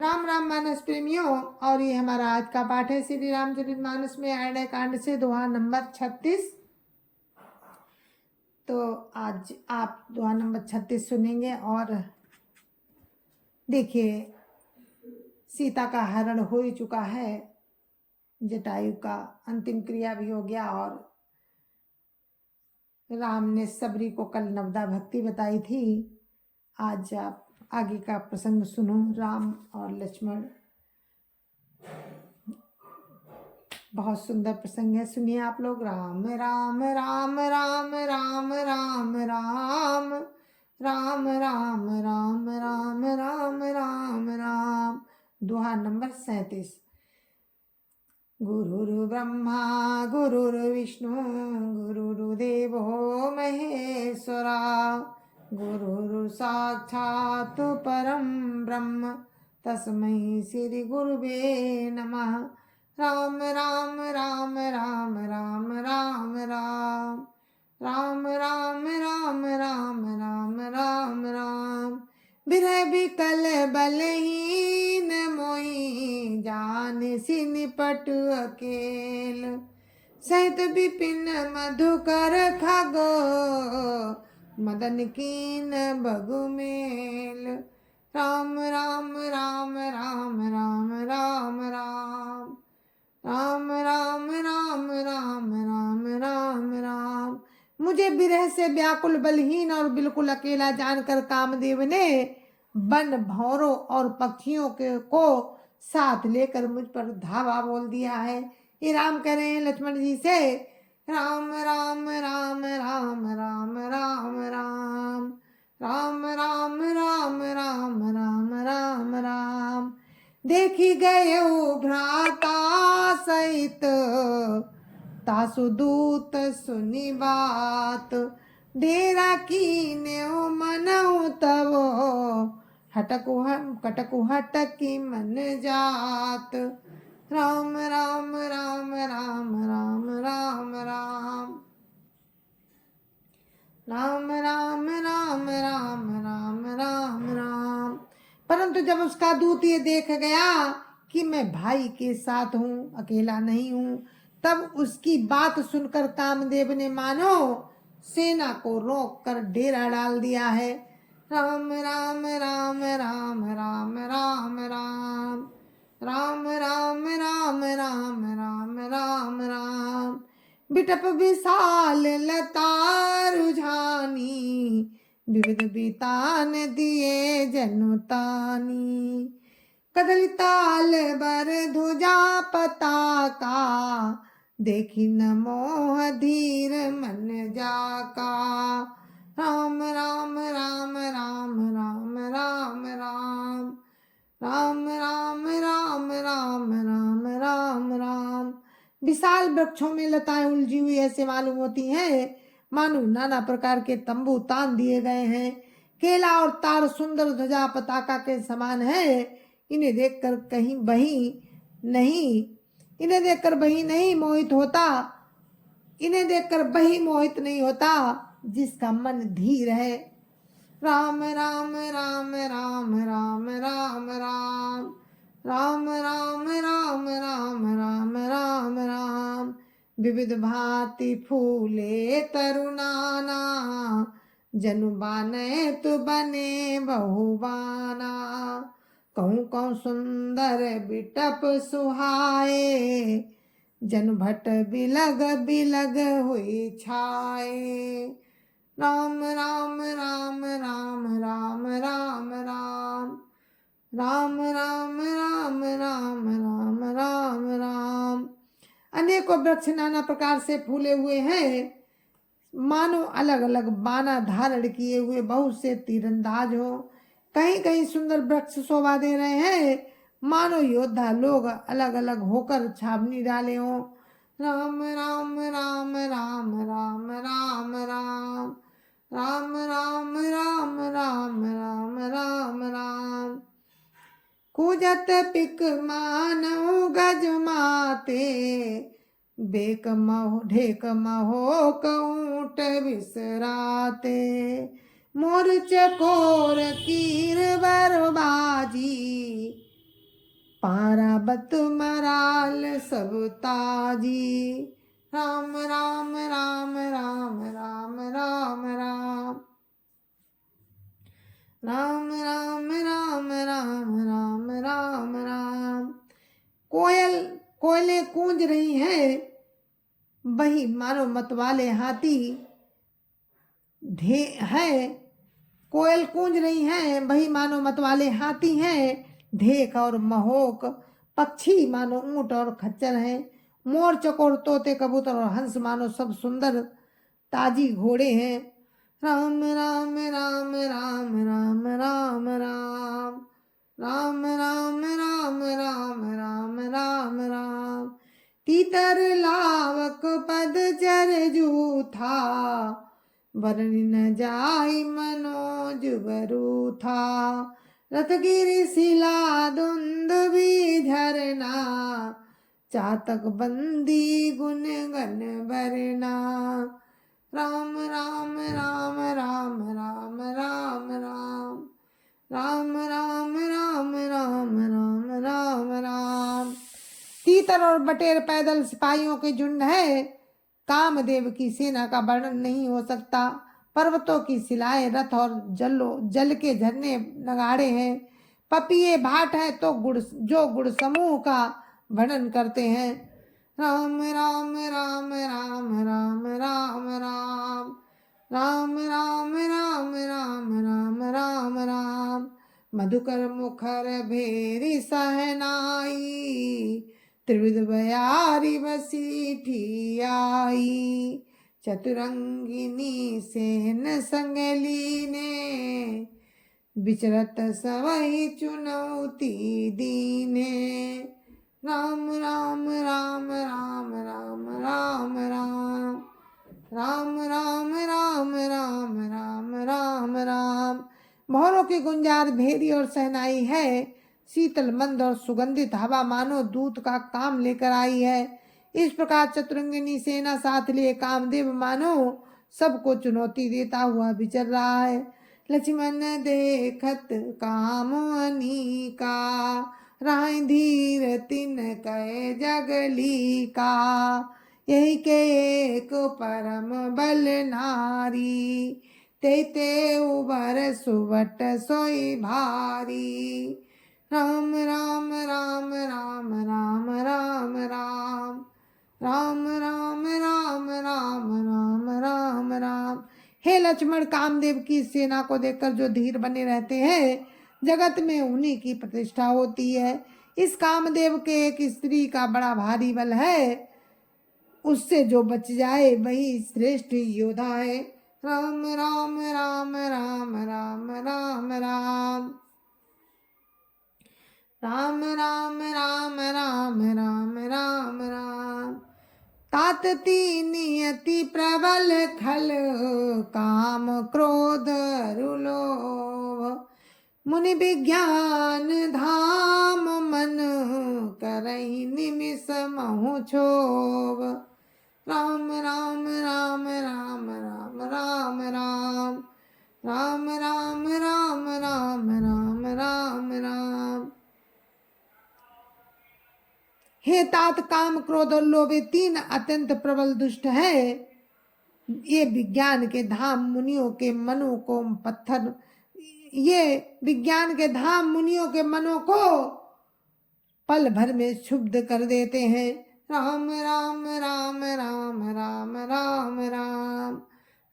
राम राम मानस प्रेमियों, और ये हमारा आज का पाठ है श्री रामचरितमानस में अरण्य कांड से दोहा नंबर 36। तो आज आप दोहा नंबर 36 सुनेंगे। और देखिए, सीता का हरण हो ही चुका है, जटायु का अंतिम क्रिया भी हो गया, और राम ने सबरी को कल नवदा भक्ति बताई थी। आज आप आगे का प्रसंग सुनो। राम और लक्ष्मण, बहुत सुंदर प्रसंग है, सुनिए आप लोग। राम राम राम राम राम राम राम राम राम राम राम राम राम राम। दोहा नंबर 37। गुरुर् ब्रह्मा गुरुर्विष्णु गुरुर्देवो महेश्वरा, गुरुर् साक्षात् परं ब्रह्म तस्मै श्री गुरुवे नमः। राम राम राम राम राम राम राम राम राम राम राम राम राम राम। बिरह बिकल बलहीन मोई, जान सी निपट अकेल। सहित विपिन मधुकर खगो, मदन कीन बगुमेल। राम राम राम राम राम राम राम राम राम राम राम राम राम राम। मुझे विरह से व्याकुल, बलहीन और बिल्कुल अकेला जानकर कामदेव ने वन भौरों और पक्षियों को साथ लेकर मुझ पर धावा बोल दिया है। ये राम कह रहे हैं लक्ष्मण जी से। राम राम राम राम राम राम राम राम राम राम राम राम राम राम। देखी गए भ्राता सहित, तासु दूत सुनी बात। डेरा कीने मनऊ तब, कटकु हटकी मन जात। राम राम राम राम राम राम राम राम राम राम राम राम राम राम। परंतु जब उसका दूत ये देख गया कि मैं भाई के साथ हूँ, अकेला नहीं हूँ, तब उसकी बात सुनकर कामदेव ने मानो सेना को रोक कर डेरा डाल दिया है। राम राम राम राम राम राम राम राम राम राम राम राम राम राम। बिटप विशाल लता रुझानी, विविध बीतान दिए जनुतानी। कदली ताल बर ध्वजा पताका, देखी न मोह धीर मन जाका। राम राम राम राम राम राम राम राम राम राम राम राम राम राम। विशाल वृक्षों में लताएं उलझी हुई ऐसे मालूम होती हैं, मानो नाना प्रकार के तंबू तान दिए गए हैं। केला और ताड़ सुंदर ध्वजा पताका के समान है। इन्हें देखकर बही नहीं मोहित होता, इन्हें देखकर बही मोहित नहीं होता जिसका मन धीर है। राम राम राम राम राम राम राम राम राम राम राम राम राम राम। विविध भांति फूले तरुणाना, जनु बाने तु बने बहुबाना। कहूँ कहूँ सुंदर बिटप सुहाए, जन भट बिलग बिलग हुई छाए। राम राम राम राम राम राम राम राम राम राम राम राम राम राम। अनेकों वृक्ष नाना प्रकार से फूले हुए हैं, मानो अलग अलग बाना धारण किए हुए बहुत से तीरंदाज हो। कहीं कहीं सुंदर वृक्ष शोभा दे रहे हैं, मानो योद्धा लोग अलग अलग होकर छावनी डाले हो। राम राम राम राम राम राम राम राम राम राम राम राम राम राम। कूजत पिक मानव गज माते, बेक महो ढेक महो कऊट बिसराते। मोर चकोर कीर बरबाजी, पाराबत मराल सब ताजी। राम राम राम राम राम राम राम राम राम राम राम राम राम राम। कोयलें गूंज रही हैं, वही मानो मतवाले हाथी है। कोयल गूंज रही हैं, वही मानो मतवाले हाथी हैं। ढेक और महोक पक्षी मानो ऊंट और खच्चर हैं। मोर चकोर तोते कबूतर और हंस मानो सब सुंदर ताजी घोड़े हैं। राम राम राम राम राम राम राम राम राम राम राम राम राम राम। तीतर लावक पद चर जूथा, वर्णि न जाई मनोज बरूथा। रतगिरि शिला दुंदुभि झरना, चातक बंदी गुण गण बरना। राम राम राम राम राम राम राम राम राम राम राम राम राम राम। तीतर और बटेर पैदल सिपाहियों के झुंड है। कामदेव की सेना का वर्णन नहीं हो सकता। पर्वतों की शिलाएं रथ और जल के झरने नगाड़े हैं। पपिये भाट है तो गुड़ समूह का वर्णन करते हैं। राम राम राम राम राम राम राम राम राम राम राम राम राम राम। मधुकर मुखर भेरी सहनाई, त्रिविध बयारी बसी आई। चतुरंगिनी सेन संग लीने, विचरत सवहि चुनौती दीने। राम राम राम राम राम राम राम राम राम राम राम राम राम राम। मोहरों की गुंजार भेरी और सहनाई है। शीतल मंद और सुगंधित हवा मानो दूत का काम लेकर आई है। इस प्रकार चतुरंगिनी सेना साथ लिए कामदेव मानो सबको चुनौती देता हुआ विचर रहा है। लक्ष्मण देखत काम अनीका, राय धीर तिन कहे जगली का। यही के एक परम बल नारी, ते उबर सुवट सोई भारी। राम राम राम राम राम राम राम राम राम राम राम राम राम राम। हे लक्ष्मण, कामदेव की सेना को देखकर जो धीर बने रहते हैं, जगत में उन्हीं की प्रतिष्ठा होती है। इस कामदेव के एक स्त्री का बड़ा भारी बल है, उससे जो बच जाए वही श्रेष्ठ योद्धा है। राम राम राम राम राम राम राम राम राम राम राम राम राम राम। तातती नियति प्रबल खल, काम क्रोध रुलोभ। मुनि विज्ञान धाम मन, करई निमिष महु क्षोभ। राम राम राम राम राम राम राम राम राम राम राम राम राम राम। हे तात, काम क्रोध और लोभ तीन अत्यंत प्रबल दुष्ट है। ये विज्ञान के धाम मुनियों के मनों को पत्थर, ये विज्ञान के धाम मुनियों के मनों को पल भर में क्षुब्ध कर देते हैं। राम राम राम राम राम राम राम राम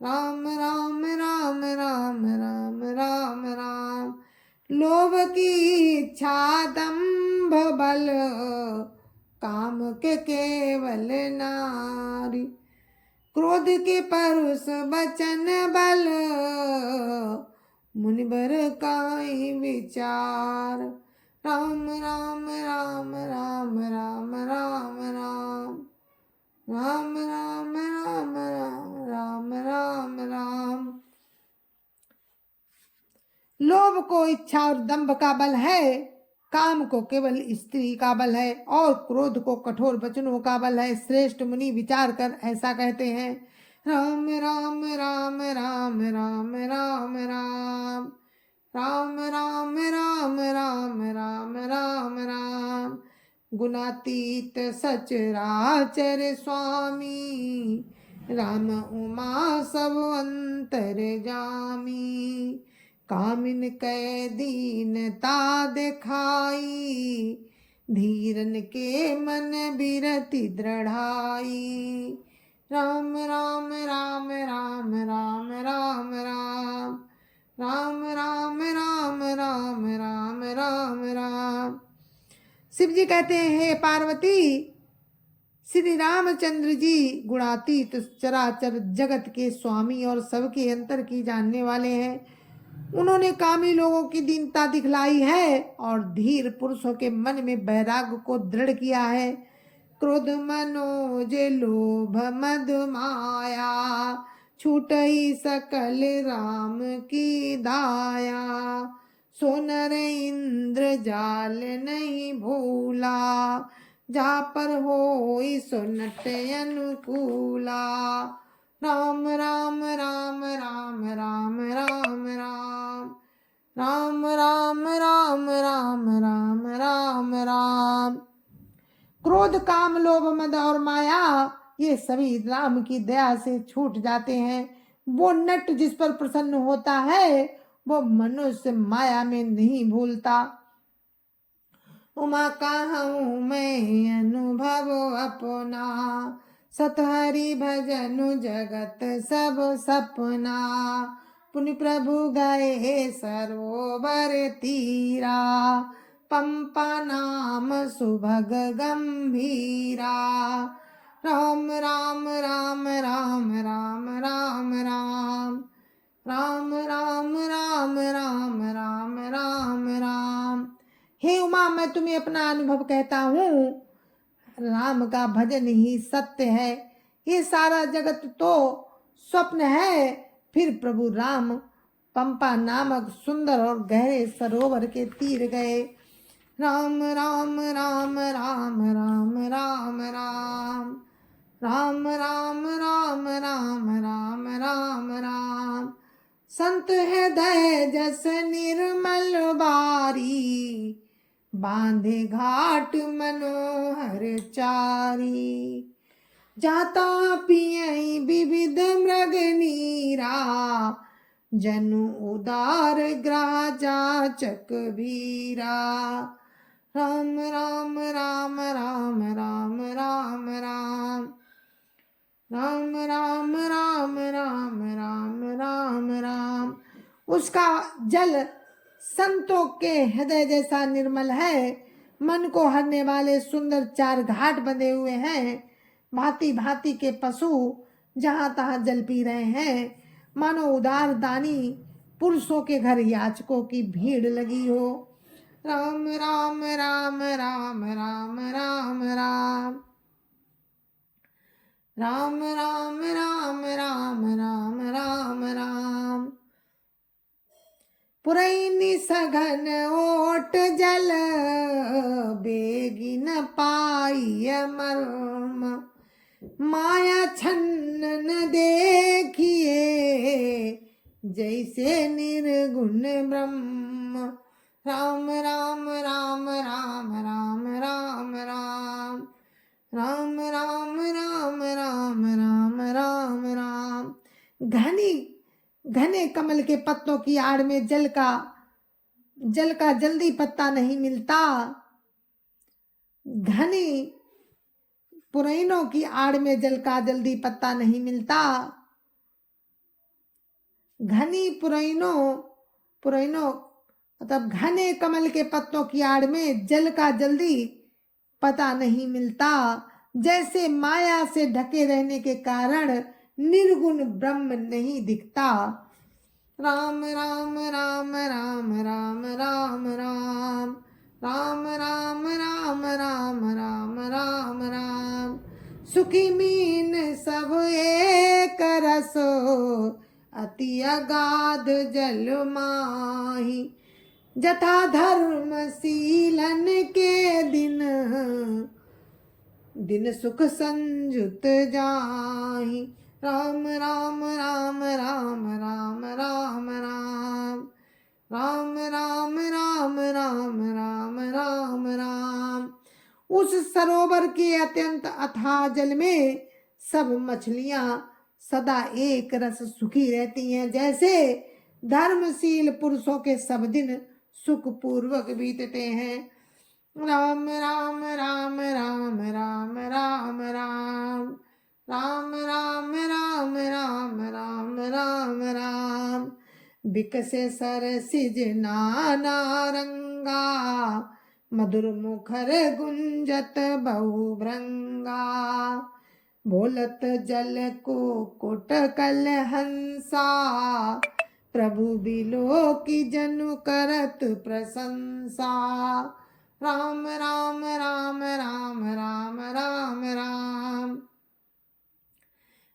राम राम राम राम राम राम। लोभ की इच्छा दंभ बल, काम के केवल नारी। क्रोध के परुष बचन बल, मुनिबर काई विचार। राम राम राम राम राम राम राम राम राम राम राम राम राम राम। लोभ को इच्छा और दंभ का बल है, काम को केवल स्त्री का बल है और क्रोध को कठोर वचनों का बल है। श्रेष्ठ मुनि विचार कर ऐसा कहते हैं। राम राम राम राम राम राम राम राम राम राम राम राम राम राम गुणातीत सचराचर स्वामी, राम उमा सब अंतर जामी। कामिन कै दीनता दिखाई, धीरन के मन बिरति दृढ़ाई। राम राम राम राम राम राम राम, राम राम राम राम राम राम राम। शिव जी कहते हैं, हे पार्वती, श्री रामचंद्र जी गुणातीत चराचर जगत के स्वामी और सबके अंतर की जानने वाले हैं। उन्होंने कामी लोगों की दीनता दिखलाई है और धीर पुरुषों के मन में वैराग्य को दृढ़ किया है। क्रोध मनोज लोभ मद माया, छूटई सकल राम की दाया। सोनर इंद्र जाल नहीं भूला, जा पर होई सुनट अनुकूला। राम राम राम राम राम राम राम, राम राम राम राम राम राम राम। क्रोध काम लोभ मद और माया ये सभी राम की दया से छूट जाते हैं। वो नट जिस पर प्रसन्न होता है वो मनुष्य माया में नहीं भूलता। उमा कहूँ मैं अनुभव अपना, सतहरि भजनु जगत सब सपना। पुनि प्रभु गए सरोवर तीरा, पंपा नाम सुभग गंभीरा। राम राम राम राम राम राम राम, राम राम राम राम राम राम राम। हे उमा, मैं तुम्हें अपना अनुभव कहता हूँ, राम का भजन ही सत्य है। ये सारा जगत तो स्वप्न है। फिर प्रभु राम पंपा नामक सुंदर और गहरे सरोवर के तीर गए। राम राम राम राम राम राम राम, राम राम राम राम राम राम राम। संत हृदय जस निर्मल बारी, बांधे घाट मनोहर चारी। जाता पियई विविध मृग नीरा, जनु उदार ग्रह जाचक वीरा। राम राम राम राम राम राम राम, राम राम राम राम राम राम राम। उसका जल संतों के हृदय जैसा निर्मल है। मन को हरने वाले सुंदर 4 घाट बंधे हुए हैं। भांति भांति के पशु जहां तहां जल पी रहे हैं, मानो उदार दानी पुरुषों के घर याचकों की भीड़ लगी हो। राम राम राम राम राम राम राम, राम राम राम राम राम राम राम। पुरैनी सघन ओट जल, बेगिन पाई मर्म। माया छन्न देखिए, जैसे निर्गुण ब्रह्म। राम राम राम राम राम राम राम, राम राम राम राम राम राम राम। घने कमल के पत्तों की आड़ में जल का जल्दी पत्ता नहीं मिलता। घनी पुरैनों की आड़ में जल का जल्दी पत्ता नहीं मिलता। घनी पुरैनों मतलब घने कमल के पत्तों की आड़ में जल का जल्दी पता नहीं मिलता। जैसे माया से ढके रहने के कारण निर्गुण ब्रह्म नहीं दिखता। राम राम राम राम राम राम राम, राम राम राम राम राम राम राम। सुखी मीन सब एक रसो, अति अगाध जल माही। जथा धर्म शीलन के दिन सुख संजुत जाहि। राम राम राम राम राम राम राम, राम राम राम राम राम राम राम। उस सरोवर के अत्यंत अथाह जल में सब मछलियां सदा एक रस सुखी रहती हैं, जैसे धर्मशील पुरुषों के सब दिन सुख पूर्वक बीतते हैं। राम राम राम राम राम राम राम राम राम राम राम राम राम राम। बिकसे सरसिज नाना रंगा, मधुर मुखर गुंजत बहुभृंगा। बोलत जल को कुट कल हंसा, प्रभु बिलो की जनु करत प्रशंसा। राम राम राम राम राम राम राम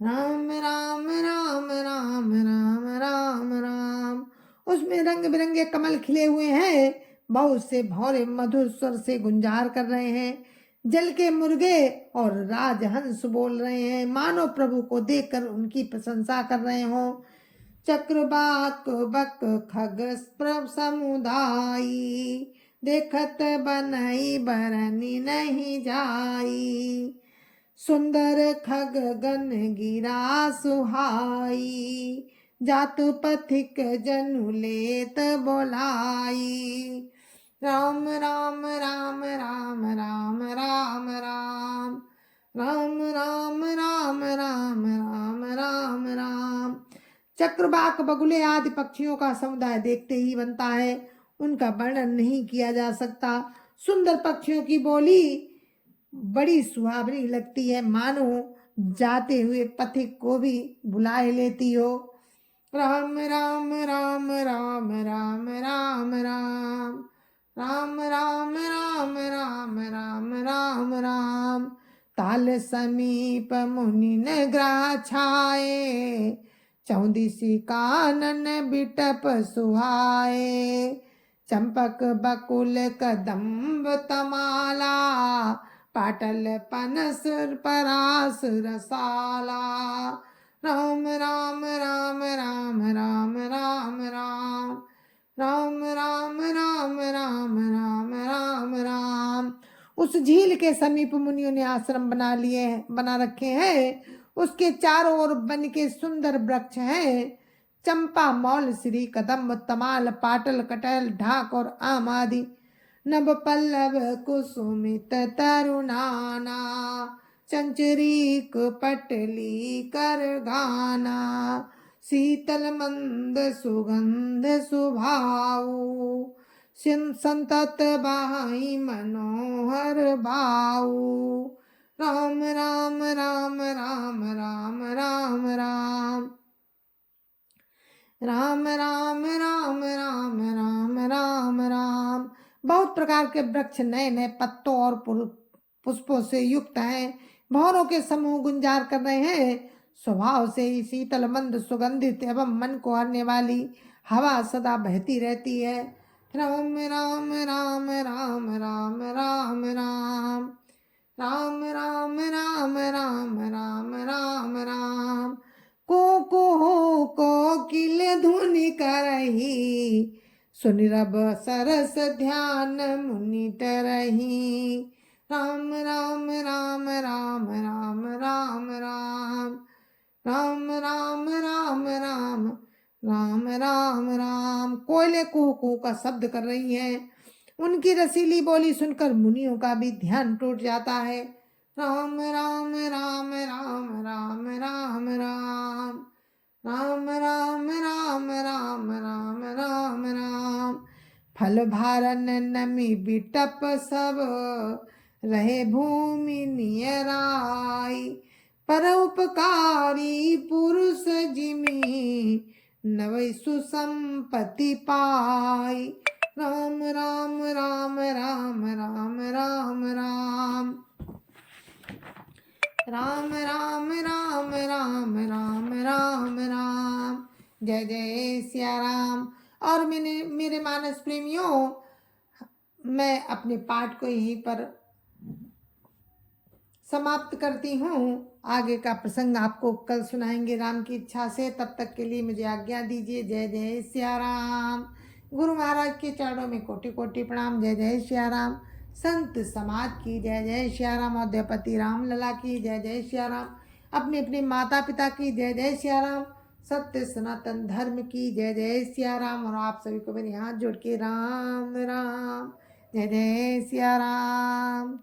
राम राम राम राम राम राम राम। उसमें रंग बिरंगे कमल खिले हुए हैं, बहुत से भौरे मधुर स्वर से गुंजार कर रहे हैं। जल के मुर्गे और राजहंस बोल रहे हैं, मानो प्रभु को देखकर उनकी प्रशंसा कर रहे हो। चक्रवाक बक खग प्रभ समुदायी, देखत बनई बरनी नहीं जाई। सुंदर खग गन गिरा सुहाई, जातु पथिक जनु लेत बोलाई। राम राम राम राम राम राम राम राम राम राम राम राम राम राम। चक्रवाक बगुले आदि पक्षियों का समुदाय देखते ही बनता है, उनका वर्णन नहीं किया जा सकता। सुंदर पक्षियों की बोली बड़ी सुहावनी लगती है, मानो जाते हुए पथिक को भी बुलाए लेती हो। राम राम राम राम राम राम राम राम राम राम राम राम राम राम। ताल समीप मुनि न ग्राह छाए, चौदिसी कानन बिटप सुहाए। चंपक बकुल कदम्ब तमाला, पाटल पनस परास रसाला। राम राम राम राम राम राम राम राम राम राम राम राम राम राम। उस झील के समीप मुनियों ने आश्रम बना रखे हैं, उसके चारों ओर वन के सुंदर वृक्ष हैं। चंपा, मौल, श्री, कदम्ब, तमाल, पाटल, कटहल, ढाक और आम आदि। नभ पल्लव कुसुमित तरुणाना, चंचरीक पटली कर गाना। शीतल मंद सुगंध सुभाऊ, संतत बाई मनोहर बाऊ। राम राम राम राम राम राम राम राम राम राम राम राम राम राम। बहुत प्रकार के वृक्ष नए नए पत्तों और पुष्पों से युक्त हैं, भौरों के समूह गुंजार कर रहे हैं। स्वभाव से ही शीतल मंद सुगंधित एवं मन को हरने वाली हवा सदा बहती रहती है। राम राम राम राम राम राम राम राम राम राम राम राम राम राम। को कोकिल धुनि करही, सुनि रब सरस ध्यान मुनि तरही। राम राम राम राम राम राम राम राम राम राम राम राम राम राम। कोयले कुहू का शब्द कर रही हैं, उनकी रसीली बोली सुनकर मुनियों का भी ध्यान टूट जाता है। राम राम राम राम राम राम राम राम राम राम राम राम राम राम। फल भारन नमी बिटप सब, रहे भूमि नियराई। पर उपकारी पुरुष जिमी, नवै सुसंपत्ति पाई। राम राम राम राम राम राम राम राम राम राम राम राम राम राम। जय जय सिया राम। और मेरे मानस प्रेमियों, मैं अपने पाठ को यहीं पर समाप्त करती हूँ। आगे का प्रसंग आपको कल सुनाएंगे राम की इच्छा से। तब तक के लिए मुझे आज्ञा दीजिए। जय जय सिया राम। गुरु महाराज के चरणों में कोटि कोटि प्रणाम। जय जय सिया राम। संत समाज की जय जय सिया राम। अयोध्यापति राम लला की जय जय सिया राम। अपने अपने माता पिता की जय जय सिया राम। सत्य सनातन धर्म की जय जय सिया राम। और आप सभी को मेरे हाथ जोड़ के राम राम जय जय सिया राम।